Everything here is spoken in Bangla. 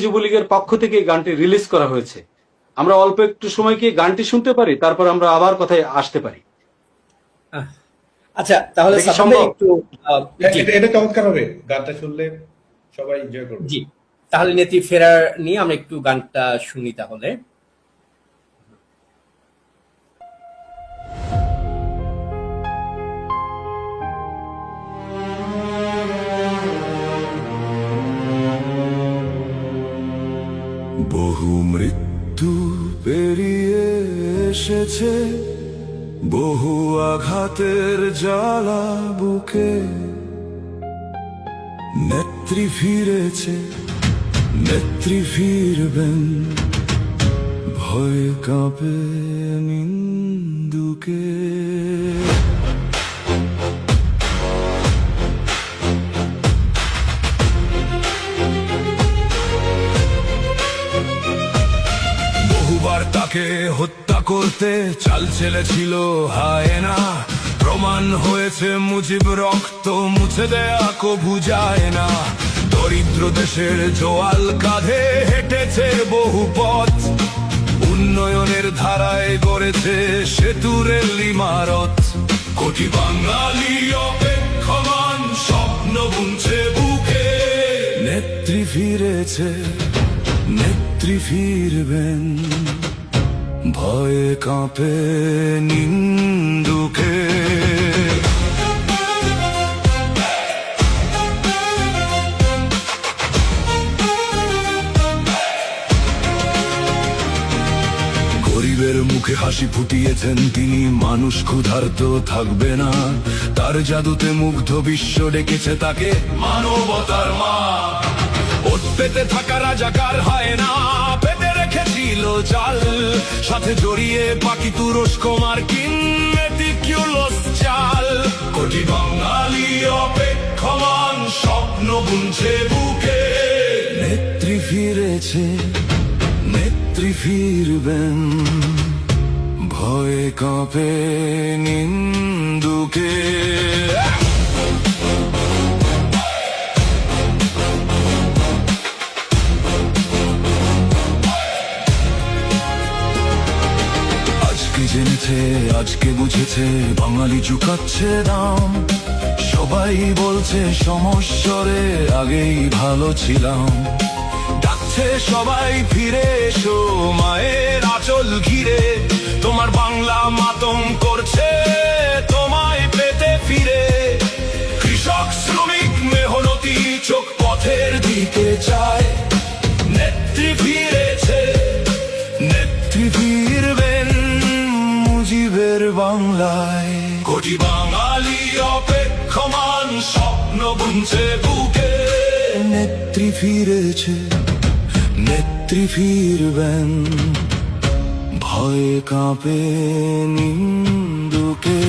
যুবলীগের পক্ষ থেকে এই গানটি রিলিজ করা হয়েছে। আমরা অল্প একটু সময় কি গানটি শুনতে পারি, তারপর আমরা আবার কথায় আসতে পারি। আচ্ছা, তাহলে এটা কি সাফান ভাই সম্ভব? একটু জি এটা চমৎকার হবে, গানটা শুনলে সবাই এনজয় করবে। জি তাহলে নেত্রী ফেরার নিয়ে আমরা একটু গানটা শুনি তাহলে। বহু মৃত্যু পেরিয়ে এসেছে, বহু আঘাতের জ্বালা বুকে, নেত্রী ফিরেছে, নেত্রী ফিরবেন, ভয়ে কাঁপে নিন্দুকে। বহুবার তাকে হত্যা করতে চাল চেলেছিল হায়না, প্রমাণ হয়েছে মুজিব রক্ত মুছে দেয়া কভু যায় না। দরিদ্র দেশের জোয়াল কাঁধে হেঁটেছে বহু পথ, উন্নয়নের ধারায় গড়েছে সেতু রেল ইমারত। কোটি বাঙালি অপেক্ষমান স্বপ্ন বুনছে বুকে, নেত্রী ফিরেছে, নেত্রী ফিরবেন, ভয়ে কাঁপে নিন্দুকে। গরিবের মুখে হাসি ফুটিয়েছেন তিনি, মানুষ ক্ষুধার্ত থাকবে না, তার জাদুতে মুগ্ধ বিশ্ব ডেকেছে তাকে মানবতার মা। ওট পেতে থাকা রাজাকার হয় না, পেতে রেখেছিল জাল, সাথে জড়িয়ে বাকি তুরস্ক মার্কিন মেটিকিউলাস চাল। কোটি বাঙালি অপেক্ষমান স্বপ্ন বুনছে বুকে, নেত্রী ফিরেছে, নেত্রী ফিরবেন, ভয়ে কাঁপে নিন্দুকে। আজকে জেনেছে, আজকে বুঝেছে, বাঙালি চুকাচ্ছে দাম। সবাই বলছে সমস্বরে আগেই ভালো ছিলাম, ডাকছে সবাই ফিরে এসো মায়ের আঁচল ঘিরে। তোমার বাংলা মাতম করছে তোমায় পেতে ফিরে, কৃষক শ্রমিক মেহনতি চোখ পথের দিকে চায়, নেত্রী ফিরেছে, নেত্রী ফিরবেন মুজিবের বাংলায়। কোটি বাঙালি অপেক্ষমান স্বপ্ন বুনছে বুকে, নেত্রী ফিরেছে, নেত্রী ফিরবেন, ভয়ে কাঁপে নিন্দুকে।